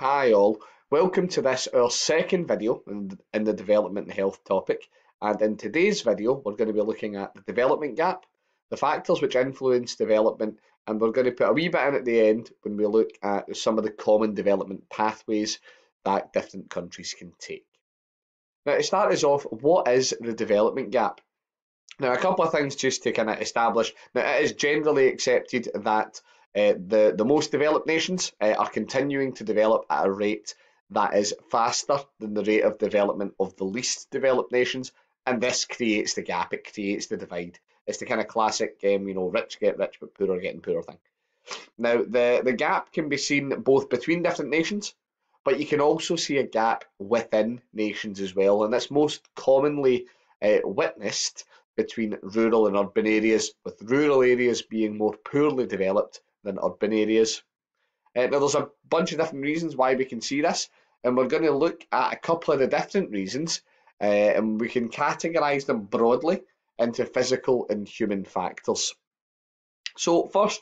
Hi all, welcome to this our second video in the development and health topic, and in today's video we're going to be looking at the development gap, the factors which influence development, and we're going to put a wee bit in at the end when we look at some of the common development pathways that different countries can take. Now to start us off, what is the development gap? Now, a couple of things just to kind of establish. Now, it is generally accepted that the most developed nations are continuing to develop at a rate that is faster than the rate of development of the least developed nations, and this creates the gap. It creates the divide. It's the kind of classic, rich get rich but poorer getting poorer thing. Now, the gap can be seen both between different nations, but you can also see a gap within nations as well, and that's most commonly witnessed between rural and urban areas, with rural areas being more poorly developed than urban areas. Now, there's a bunch of different reasons why we can see this, and we're going to look at a couple of the different reasons, and we can categorise them broadly into physical and human factors. So first,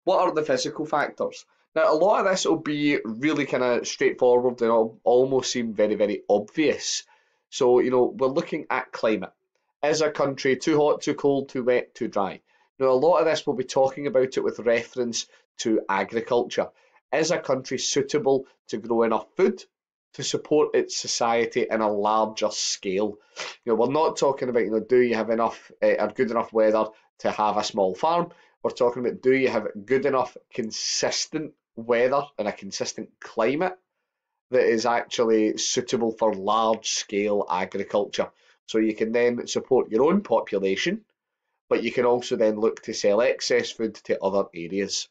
what are the physical factors? Now, a lot of this will be really kind of straightforward and almost seem very, very obvious. So, we're looking at climate. Is a country too hot, too cold, too wet, too dry? Now, a lot of this will be talking about it with reference to agriculture. Is a country suitable to grow enough food to support its society in a larger scale? We're not talking about, do you have enough or good enough weather to have a small farm? We're talking about, do you have good enough consistent weather and a consistent climate that is actually suitable for large-scale agriculture? So you can then support your own population, but you can also then look to sell excess food to other areas.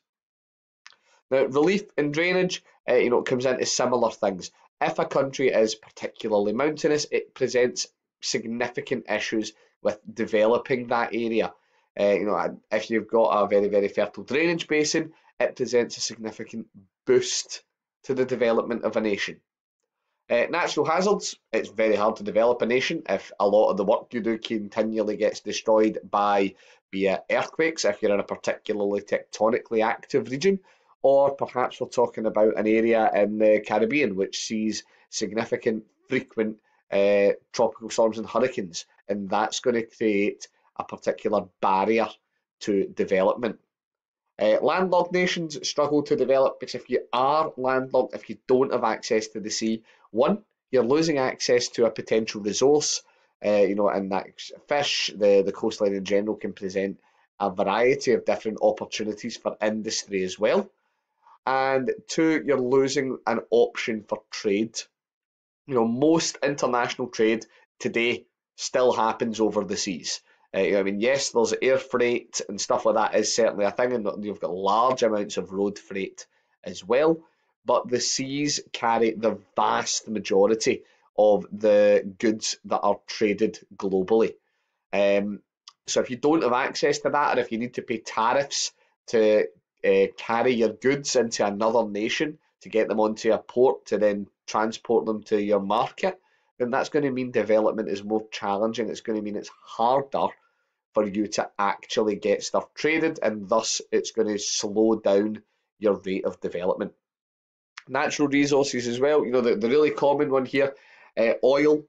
Now, relief and drainage, comes into similar things. If a country is particularly mountainous, it presents significant issues with developing that area. If you've got a very, very fertile drainage basin, it presents a significant boost to the development of a nation. Natural hazards, it's very hard to develop a nation if a lot of the work you do continually gets destroyed by, be it earthquakes, if you're in a particularly tectonically active region, or perhaps we're talking about an area in the Caribbean which sees significant, frequent tropical storms and hurricanes, and that's going to create a particular barrier to development. Landlocked nations struggle to develop because if you are landlocked, if you don't have access to the sea, one, you're losing access to a potential resource, and that fish, the coastline in general can present a variety of different opportunities for industry as well. And two, you're losing an option for trade. Most international trade today still happens over the seas. Yes, there's air freight and stuff like that is certainly a thing, and you've got large amounts of road freight as well, but the seas carry the vast majority of the goods that are traded globally. So if you don't have access to that, or if you need to pay tariffs to carry your goods into another nation to get them onto a port to then transport them to your market, then that's going to mean development is more challenging. It's going to mean it's harder for you to actually get stuff traded, and thus it's going to slow down your rate of development. Natural resources as well, the really common one here, oil.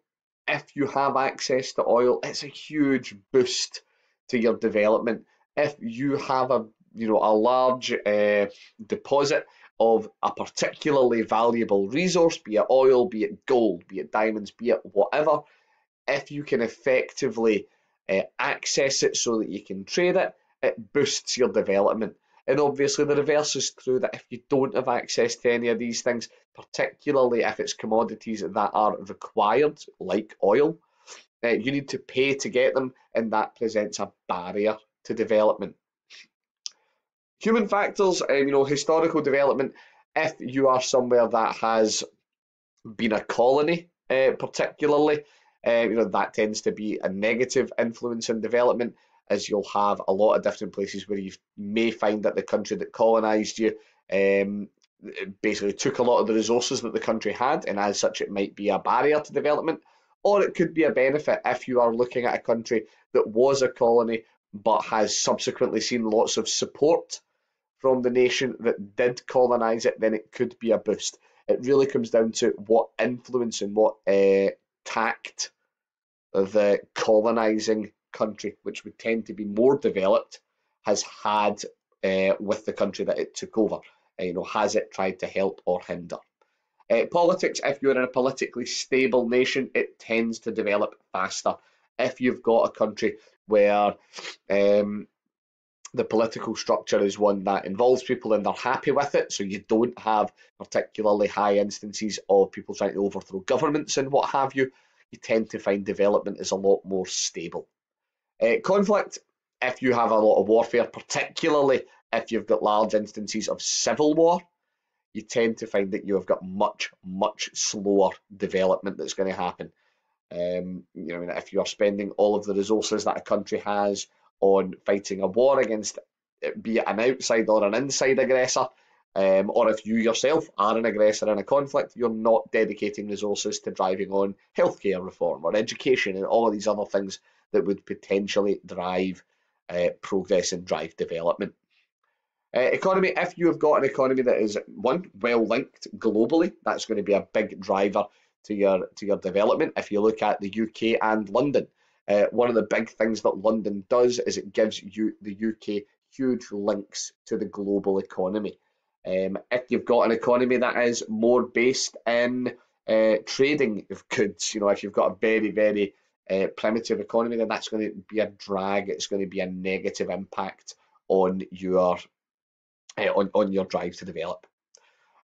If you have access to oil, it's a huge boost to your development. If you have a large deposit of a particularly valuable resource, be it oil, be it gold, be it diamonds, be it whatever, if you can effectively access it so that you can trade it, it boosts your development. And obviously the reverse is true, that if you don't have access to any of these things, particularly if it's commodities that are required, like oil, you need to pay to get them, and that presents a barrier to development. Human factors, historical development. If you are somewhere that has been a colony, particularly, that tends to be a negative influence in development, as you'll have a lot of different places where you may find that the country that colonised you basically took a lot of the resources that the country had, and as such it might be a barrier to development, or it could be a benefit if you are looking at a country that was a colony but has subsequently seen lots of support from the nation that did colonise it, then it could be a boost. It really comes down to what influence and what tact the colonizing country, which would tend to be more developed, has had with the country that it took over. Has it tried to help or hinder? Politics, if you're in a politically stable nation, it tends to develop faster. If you've got a country where the political structure is one that involves people and they're happy with it, so you don't have particularly high instances of people trying to overthrow governments and what have you, you tend to find development is a lot more stable. Conflict, if you have a lot of warfare, particularly if you've got large instances of civil war, you tend to find that you have got much slower development that's going to happen. If you're spending all of the resources that a country has on fighting a war against, be it an outside or an inside aggressor, or if you yourself are an aggressor in a conflict, you're not dedicating resources to driving on healthcare reform or education and all of these other things that would potentially drive progress and drive development. Economy, if you have got an economy that is, one, well linked globally, that's going to be a big driver to your development. If you look at the UK and London, one of the big things that London does is it gives you the UK huge links to the global economy. If you've got an economy that is more based in trading of goods, if you've got a very primitive economy, then that's going to be a drag. It's going to be a negative impact on your drive to develop.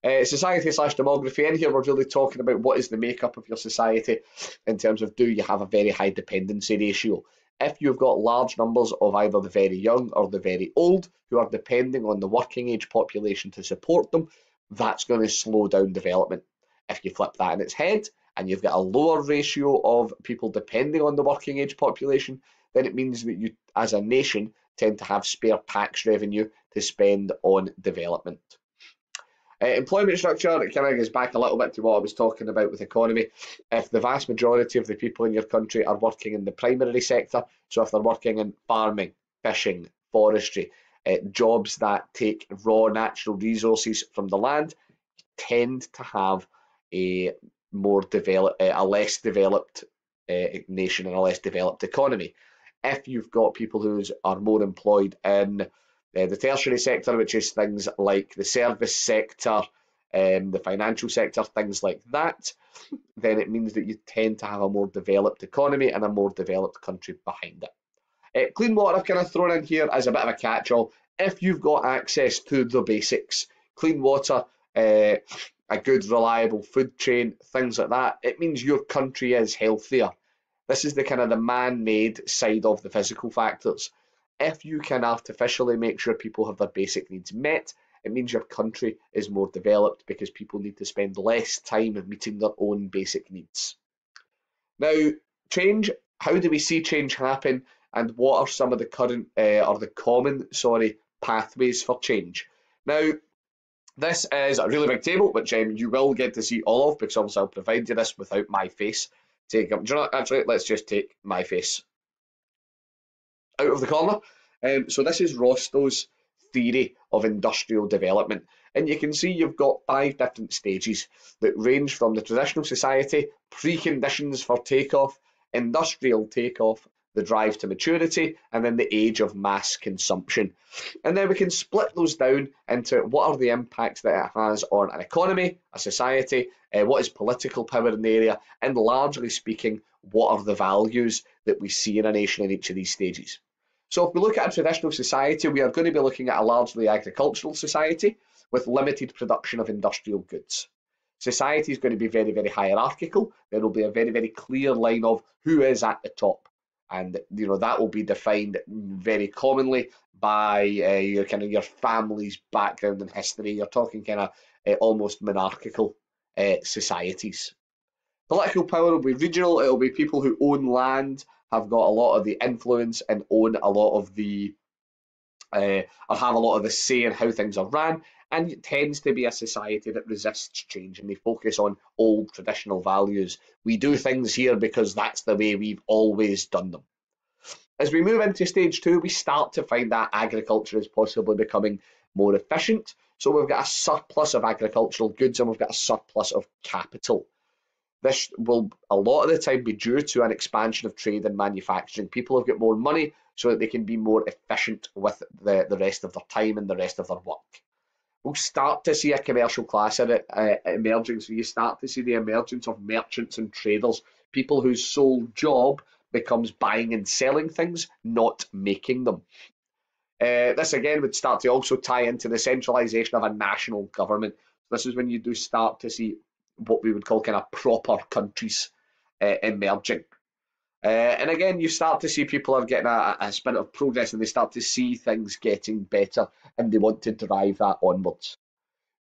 Society/demography. In here, we're really talking about what is the makeup of your society in terms of, do you have a very high dependency ratio? If you've got large numbers of either the very young or the very old who are depending on the working age population to support them, that's going to slow down development. If you flip that in its head and you've got a lower ratio of people depending on the working age population, then it means that you, as a nation, tend to have spare tax revenue to spend on development. Employment structure, it kind of goes back a little bit to what I was talking about with economy. If the vast majority of the people in your country are working in the primary sector, so if they're working in farming, fishing, forestry, jobs that take raw natural resources from the land, tend to have a less developed nation and a less developed economy. If you've got people who are more employed in the tertiary sector, which is things like the service sector, the financial sector, things like that, then it means that you tend to have a more developed economy and a more developed country behind it. Clean water I've kind of thrown in here as a bit of a catch-all. If you've got access to the basics, clean water, a good reliable food chain, things like that, it means your country is healthier. This is the kind of the man-made side of the physical factors. If you can artificially make sure people have their basic needs met, it means your country is more developed because people need to spend less time meeting their own basic needs. Now, change, how do we see change happen, and what are some of the current or the common, pathways for change? Now, this is a really big table, which you will get to see all of, because obviously I'll provide you this without my face. Actually, let's just take my face out of the corner. So this is Rostow's theory of industrial development. And you can see you've got 5 different stages that range from the traditional society, preconditions for takeoff, industrial takeoff, the drive to maturity, and then the age of mass consumption. And then we can split those down into what are the impacts that it has on an economy, a society, what is political power in the area, and largely speaking, what are the values that we see in a nation in each of these stages. So if we look at a traditional society, we are going to be looking at a largely agricultural society with limited production of industrial goods. Society is going to be very hierarchical. There will be a very clear line of who is at the top. And that will be defined very commonly by your family's background and history. You're talking almost monarchical societies. Political power will be regional. It will be people who own land, have got a lot of the influence, and own a lot of the or have a lot of the say in how things are ran. And it tends to be a society that resists change, and they focus on old traditional values. We do things here because that's the way we've always done them. As we move into stage 2, we start to find that agriculture is possibly becoming more efficient. So we've got a surplus of agricultural goods and we've got a surplus of capital. This will a lot of the time be due to an expansion of trade and manufacturing. People have got more money so that they can be more efficient with the rest of their time and the rest of their work. We'll start to see a commercial class emerging. So you start to see the emergence of merchants and traders, people whose sole job becomes buying and selling things, not making them. This again would start to also tie into the centralisation of a national government. This is when you do start to see what we would call kind of proper countries emerging. And again, you start to see people are getting a spirit of progress and they start to see things getting better and they want to drive that onwards.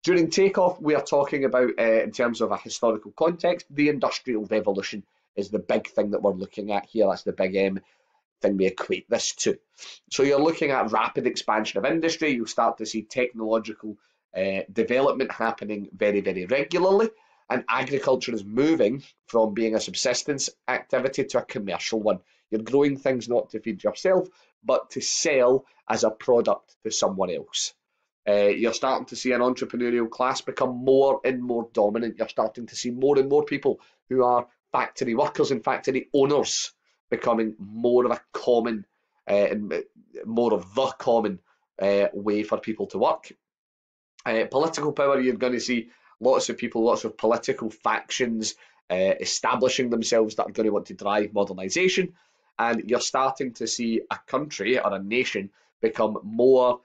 During takeoff, we are talking about, in terms of a historical context, the Industrial Revolution is the big thing that we're looking at here. That's the big thing we equate this to. So you're looking at rapid expansion of industry. You'll start to see technological development happening very, very regularly. And agriculture is moving from being a subsistence activity to a commercial one. You're growing things not to feed yourself, but to sell as a product to someone else. You're starting to see an entrepreneurial class become more and more dominant. You're starting to see more and more people who are factory workers and factory owners becoming more of a common, more of the common way for people to work. Political power, you're going to see lots of people, lots of political factions establishing themselves that are going to want to drive modernisation, and you're starting to see a country or a nation become more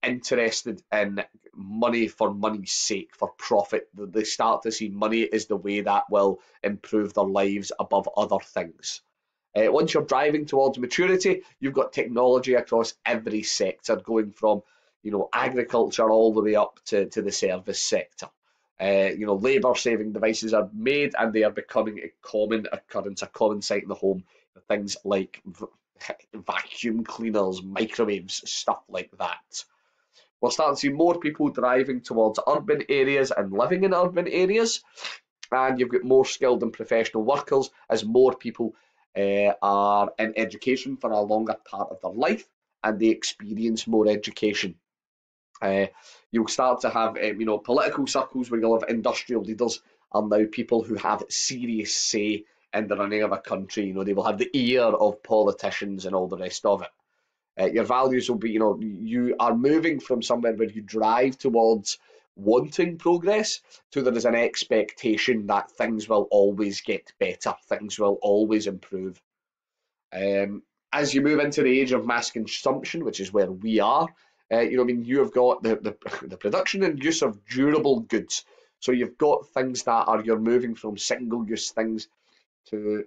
interested in money for money's sake, for profit. They start to see money is the way that will improve their lives above other things. Once you're driving towards maturity, you've got technology across every sector, going from agriculture all the way up to the service sector. Labour-saving devices are made and they are becoming a common occurrence, a common sight in the home. Things like vacuum cleaners, microwaves, stuff like that. We're starting to see more people driving towards urban areas and living in urban areas. And you've got more skilled and professional workers as more people are in education for a longer part of their life and they experience more education. You'll start to have political circles where you'll have industrial leaders are now people who have serious say in the running of a country. They will have the ear of politicians and all the rest of it. Your values will be, you are moving from somewhere where you drive towards wanting progress to there is an expectation that things will always get better, things will always improve. As you move into the age of mass consumption, which is where we are, you have got the production and use of durable goods. So you've got things that you're moving from single-use things to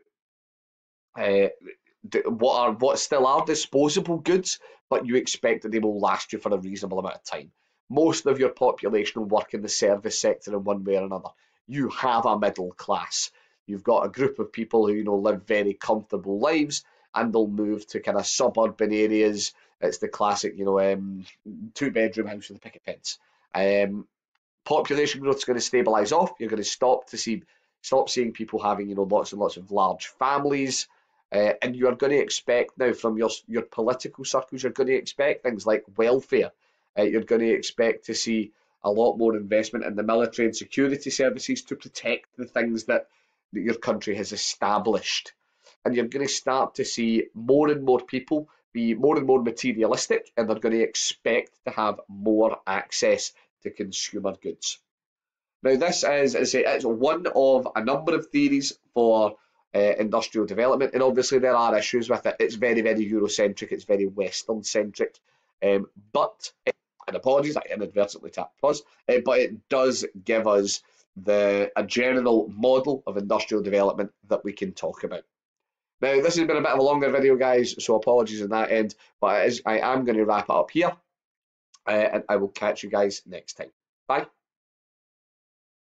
what still are disposable goods, but you expect that they will last you for a reasonable amount of time. Most of your population will work in the service sector in one way or another. You have a middle class. You've got a group of people who live very comfortable lives, and they'll move to kind of suburban areas. It's the classic, two-bedroom house with a picket fence. Population growth is going to stabilise off. You're going to stop seeing people having lots and lots of large families. And you are going to expect now from your political circles, you're going to expect things like welfare. You're going to expect to see a lot more investment in the military and security services to protect the things that your country has established. And you're going to start to see more and more people be more and more materialistic, and they're going to expect to have more access to consumer goods. Now, this is, as I say, it's one of a number of theories for industrial development, and obviously there are issues with it. It's very, very Eurocentric, it's very Western-centric, but, and apologies, I inadvertently tapped pause, but it does give us a general model of industrial development that we can talk about. Now, this has been a bit of a longer video, guys, so apologies on that end, but I am going to wrap it up here, and I will catch you guys next time. Bye.